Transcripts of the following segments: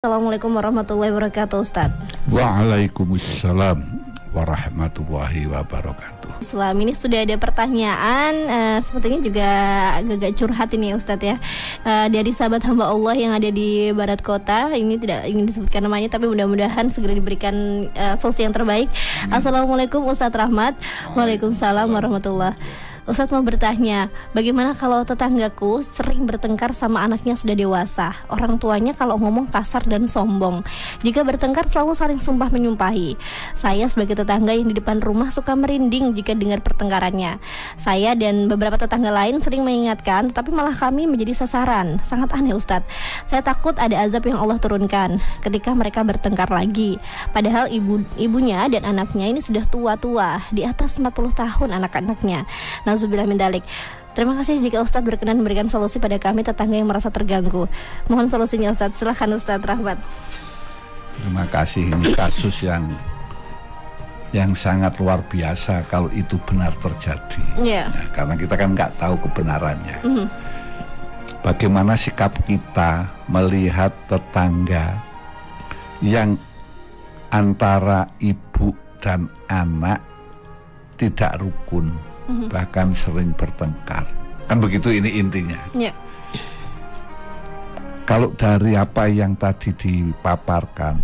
Assalamualaikum warahmatullahi wabarakatuh, Ustaz. Waalaikumsalam warahmatullahi wabarakatuh. Islam ini sudah ada pertanyaan, sepertinya juga agak curhat ini ya Ustadz ya, dari sahabat hamba Allah yang ada di barat kota. Ini tidak ingin disebutkan namanya, tapi mudah-mudahan segera diberikan solusi yang terbaik. Assalamualaikum Ustadz Rahmat. Waalaikumsalam warahmatullahi. Ustadz mau bertanya, bagaimana kalau tetanggaku sering bertengkar sama anaknya sudah dewasa? Orang tuanya kalau ngomong kasar dan sombong. Jika bertengkar selalu saling sumpah menyumpahi. Saya sebagai tetangga yang di depan rumah suka merinding jika dengar pertengkarannya. Saya dan beberapa tetangga lain sering mengingatkan, tetapi malah kami menjadi sasaran. Sangat aneh Ustadz. Saya takut ada azab yang Allah turunkan ketika mereka bertengkar lagi. Padahal ibunya dan anaknya ini sudah tua-tua, di atas 40 tahun anak-anaknya. Nauzubillah min dzalik. Terima kasih jika Ustadz berkenan memberikan solusi pada kami tetangga yang merasa terganggu. Mohon solusinya Ustadz. Silahkan Ustadz Rahmat. Terima kasih. Ini kasus yang sangat luar biasa kalau itu benar terjadi. Ya, karena kita kan nggak tahu kebenarannya. Bagaimana sikap kita melihat tetangga yang antara ibu dan anak tidak rukun, bahkan sering bertengkar. Kan begitu ini intinya. Kalau dari apa yang tadi dipaparkan,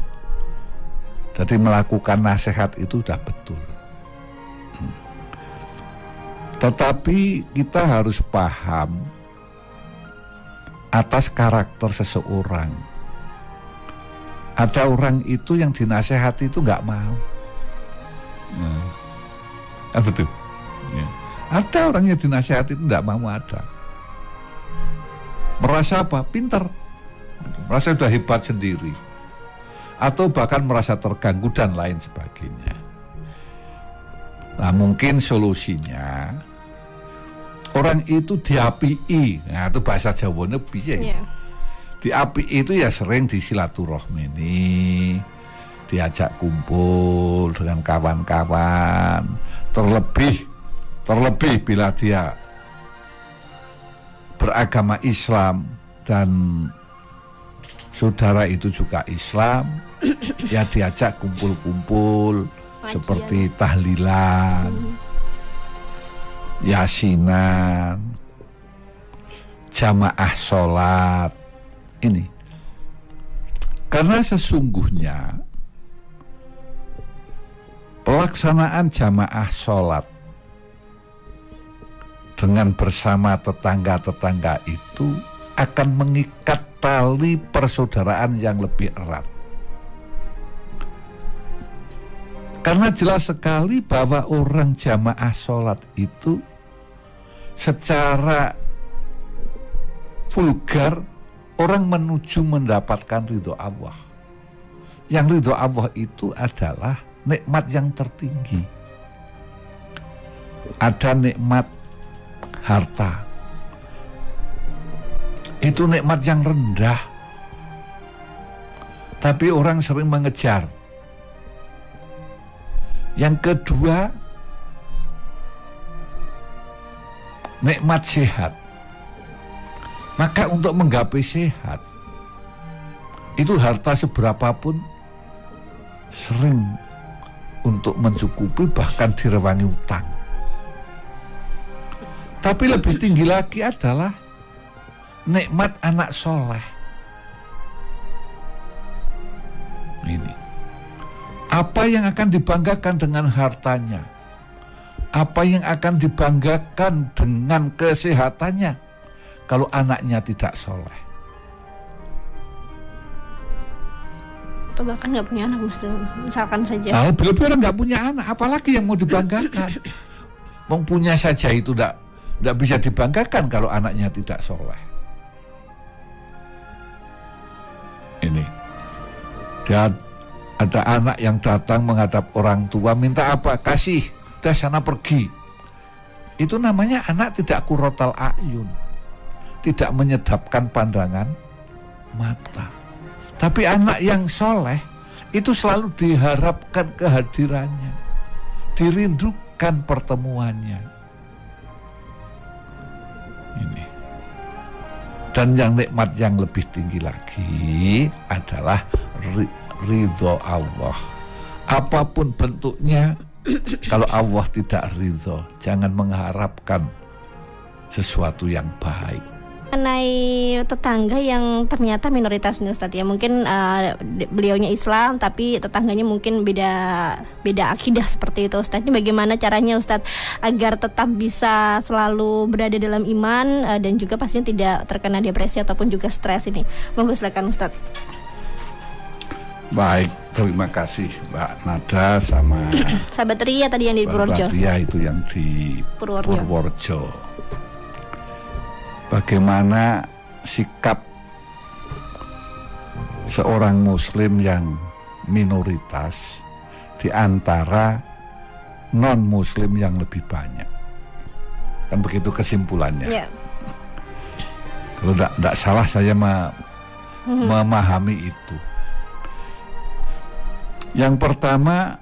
jadi melakukan nasihat itu sudah betul. Tetapi kita harus paham atas karakter seseorang. Ada orang itu yang dinasehati itu nggak mau. Kan betul. Ya. Ada orang yang dinasihati itu tidak mau ada. Merasa apa? Pintar. Merasa sudah hebat sendiri. Atau bahkan merasa terganggu dan lain sebagainya. Nah mungkin solusinya orang itu diapii. Nah itu bahasa Jawanya piye. Diapii itu ya sering disilaturahmeni, diajak kumpul dengan kawan-kawan. Terlebih bila dia beragama Islam dan saudara itu juga Islam, ya diajak kumpul-kumpul seperti tahlilan, yasinan, jamaah sholat ini. Karena sesungguhnya pelaksanaan jamaah sholat dengan bersama tetangga-tetangga itu akan mengikat tali persaudaraan yang lebih erat. Karena jelas sekali bahwa orang jamaah sholat itu secara vulgar orang menuju mendapatkan ridho Allah. Yang ridho Allah itu adalah nikmat yang tertinggi. Ada nikmat harta. Itu nikmat yang rendah. Tapi orang sering mengejar. Yang kedua, nikmat sehat. Maka untuk menggapai sehat, itu harta seberapapun sering untuk mencukupi, bahkan direwangi utang. Tapi lebih tinggi lagi adalah nikmat anak soleh. Ini apa yang akan dibanggakan dengan hartanya, apa yang akan dibanggakan dengan kesehatannya kalau anaknya tidak soleh. Atau bahkan nggak punya anak, misalkan saja. Nah, lebih orang nggak punya anak, apalagi yang mau dibanggakan. Mau punya saja itu tidak bisa dibanggakan kalau anaknya tidak soleh. Ini, dia ada anak yang datang menghadap orang tua minta apa? Kasih, udah sana pergi. Itu namanya anak tidak qurratul a'yun, tidak menyedapkan pandangan mata. Tapi anak yang soleh itu selalu diharapkan kehadirannya, dirindukan pertemuannya. Ini Dan yang nikmat yang lebih tinggi lagi adalah ridho Allah. Apapun bentuknya, kalau Allah tidak ridho, jangan mengharapkan sesuatu yang baik. Mengenai tetangga yang ternyata minoritas nih Ustadz ya, mungkin beliaunya Islam tapi tetangganya mungkin beda akidah seperti itu Ustadz. Ini bagaimana caranya Ustadz agar tetap bisa selalu berada dalam iman dan juga pastinya tidak terkena depresi ataupun juga stres ini? Monggo silakan Ustadz. Baik, terima kasih Mbak Nada sama sahabat Ria tadi yang di Purworejo. Ria itu yang di Purworejo. Bagaimana sikap seorang muslim yang minoritas di antara non-muslim yang lebih banyak. Kan begitu kesimpulannya. Yeah. Kalau tidak salah saya memahami itu. Yang pertama,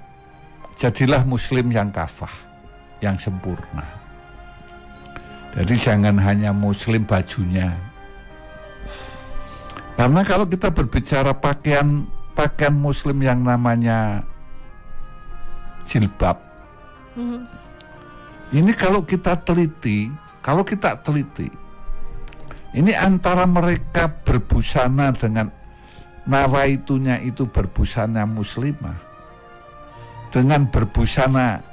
jadilah muslim yang kafah, yang sempurna. Jadi jangan hanya muslim bajunya. Karena kalau kita berbicara pakaian muslim yang namanya jilbab, ini kalau kita teliti, ini antara mereka berbusana dengan nawaitunya itu berbusana muslimah, dengan berbusana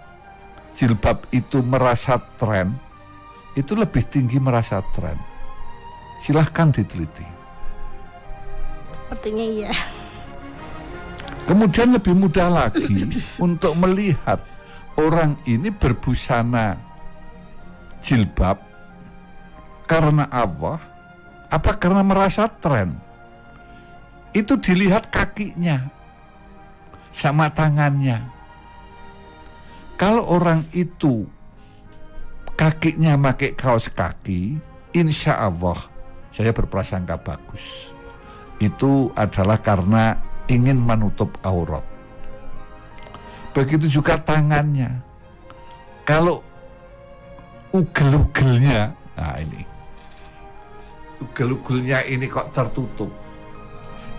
jilbab itu merasa tren, itu lebih tinggi merasa tren. Silahkan diteliti. Sepertinya iya. Kemudian lebih mudah lagi untuk melihat orang ini berbusana jilbab karena Allah, apa karena merasa tren. Itu dilihat kakinya sama tangannya. Kalau orang itu kakinya pakai kaos kaki, insya Allah saya berprasangka bagus. Itu adalah karena ingin menutup aurat. Begitu juga tangannya. Kalau ugel-ugelnya, nah ini, ugel-ugelnya ini kok tertutup,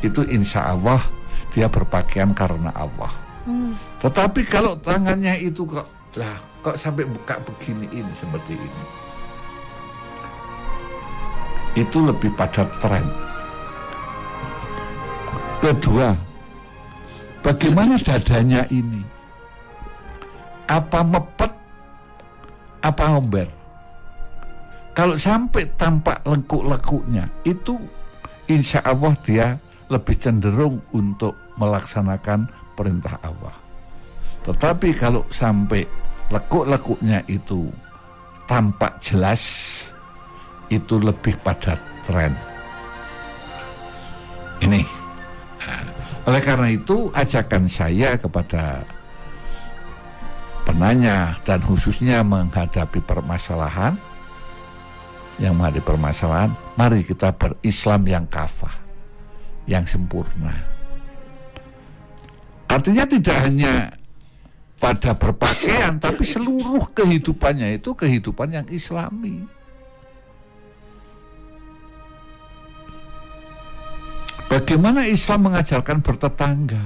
itu insya Allah dia berpakaian karena Allah. Tetapi kalau tangannya itu kok sampai buka begini ini seperti ini, itu lebih pada tren. Kedua, bagaimana dadanya ini? Apa mepet, apa omber? Kalau sampai tampak lekuk-lekuknya, itu insya Allah dia lebih cenderung untuk melaksanakan perintah Allah. Tetapi kalau sampai lekuk-lekuknya itu tampak jelas, itu lebih pada tren. Ini. Nah, oleh karena itu ajakan saya kepada penanya dan khususnya menghadapi permasalahan, mari kita berislam yang kafah, yang sempurna. Artinya tidak hanya pada berpakaian, tapi seluruh kehidupannya itu kehidupan yang islami. Bagaimana Islam mengajarkan bertetangga?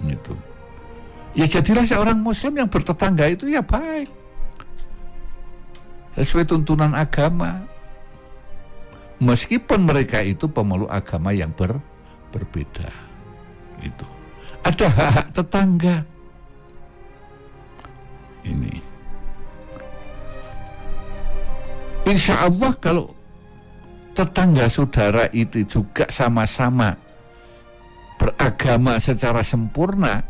Gitu. Ya jadilah seorang muslim yang bertetangga itu ya baik, sesuai tuntunan agama. Meskipun mereka itu pemeluk agama yang berbeda. Gitu. Ada hak-hak tetangga. Ini. Insya Allah kalau tetangga saudara itu juga sama-sama beragama secara sempurna,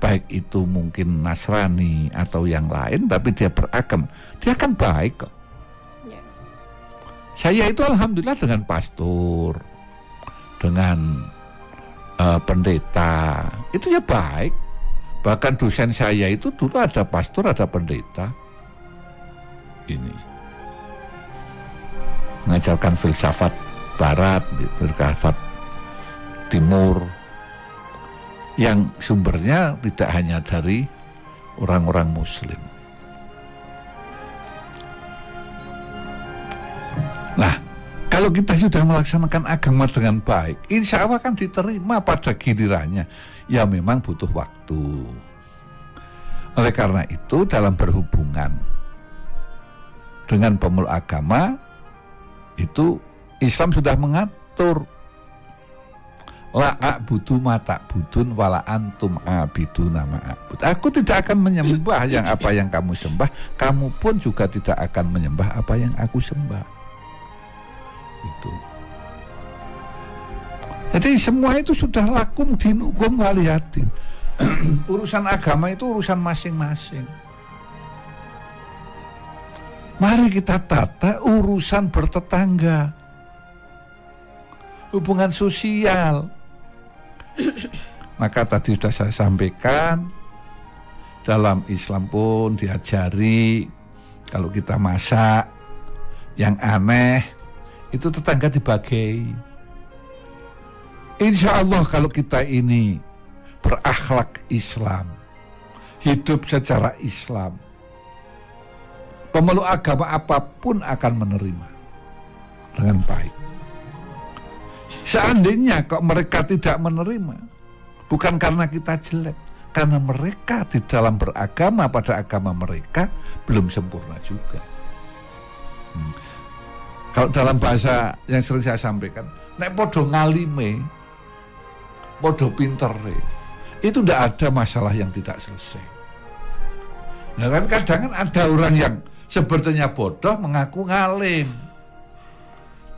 baik itu mungkin Nasrani atau yang lain, tapi dia beragama, dia akan baik kok. Yeah. Saya itu alhamdulillah dengan pastor, dengan pendeta, itu ya baik. Bahkan dosen saya itu dulu ada pastor, ada pendeta. Ini mengajarkan filsafat barat, filsafat timur, yang sumbernya tidak hanya dari orang-orang muslim. Nah, Kalau kita sudah melaksanakan agama dengan baik, insya Allah kan diterima pada gilirannya. Ya memang butuh waktu. Oleh karena itu dalam berhubungan dengan pemeluk agama itu Islam sudah mengatur la a'budu ma ta'budun wala antum a'biduna ma a'bud. Aku tidak akan menyembah yang apa yang kamu sembah, kamu pun juga tidak akan menyembah apa yang aku sembah. Itu. Jadi semua itu sudah lakum dinukum waliyatin. Urusan agama itu urusan masing-masing. Mari kita tata urusan bertetangga, hubungan sosial. Maka tadi sudah saya sampaikan, dalam Islam pun diajari kalau kita masak yang aneh itu tetangga dibagi. Insya Allah kalau kita ini berakhlak Islam, hidup secara Islam, pemeluk agama apapun akan menerima dengan baik. Seandainya kok mereka tidak menerima, bukan karena kita jelek, karena mereka di dalam beragama pada agama mereka belum sempurna juga. Kalau dalam bahasa yang sering saya sampaikan, nek podo ngalime, podo pintere, itu tidak ada masalah yang tidak selesai. Nah kan kadang kan ada orang yang sepertinya bodoh mengaku ngalim.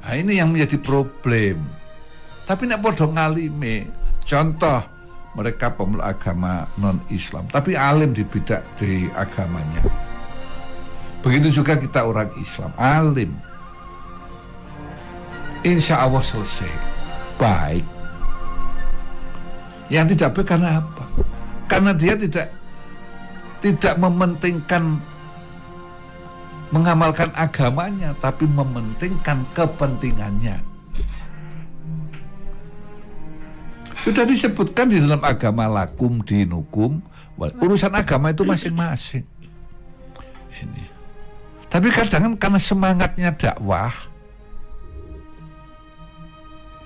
Nah ini yang menjadi problem. Tapi nek podo ngalime, contoh mereka pemeluk agama non-Islam, tapi alim di bidang di agamanya. Begitu juga kita orang Islam, alim. Insya Allah selesai, baik. Yang tidak baik karena apa? Karena dia tidak mementingkan mengamalkan agamanya, tapi mementingkan kepentingannya. Sudah disebutkan di dalam agama lakum dinukum, urusan agama itu masing-masing. Ini. Tapi kadang karena semangatnya dakwah,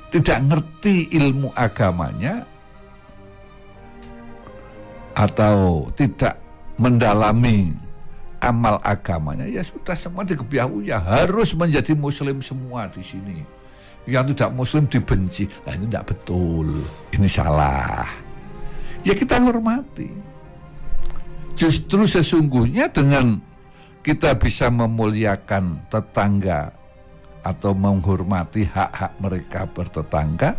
tidak ngerti ilmu agamanya, atau tidak mendalami amal agamanya, ya sudah semua dikebiahu ya harus menjadi muslim semua di sini. Yang tidak muslim dibenci. Nah ini tidak betul, ini salah. Ya kita hormati. Justru sesungguhnya dengan kita bisa memuliakan tetangga atau menghormati hak-hak mereka bertetangga,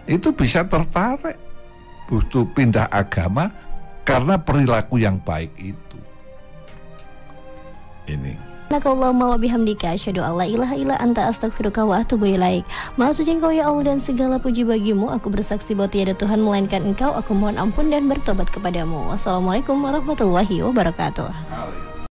itu bisa tertarik butuh pindah agama karena perilaku yang baik itu. Ini. Nakallahumma wa bihamdika asyhadu alla ilaha illa anta astaghfiruka wa atubu ilaik. Maha suci Engkau ya Allah dan segala puji bagimu. Aku bersaksi bahwa tiada Tuhan melainkan Engkau. Aku mohon ampun dan bertobat kepadamu. Wassalamualaikum warahmatullahi wabarakatuh.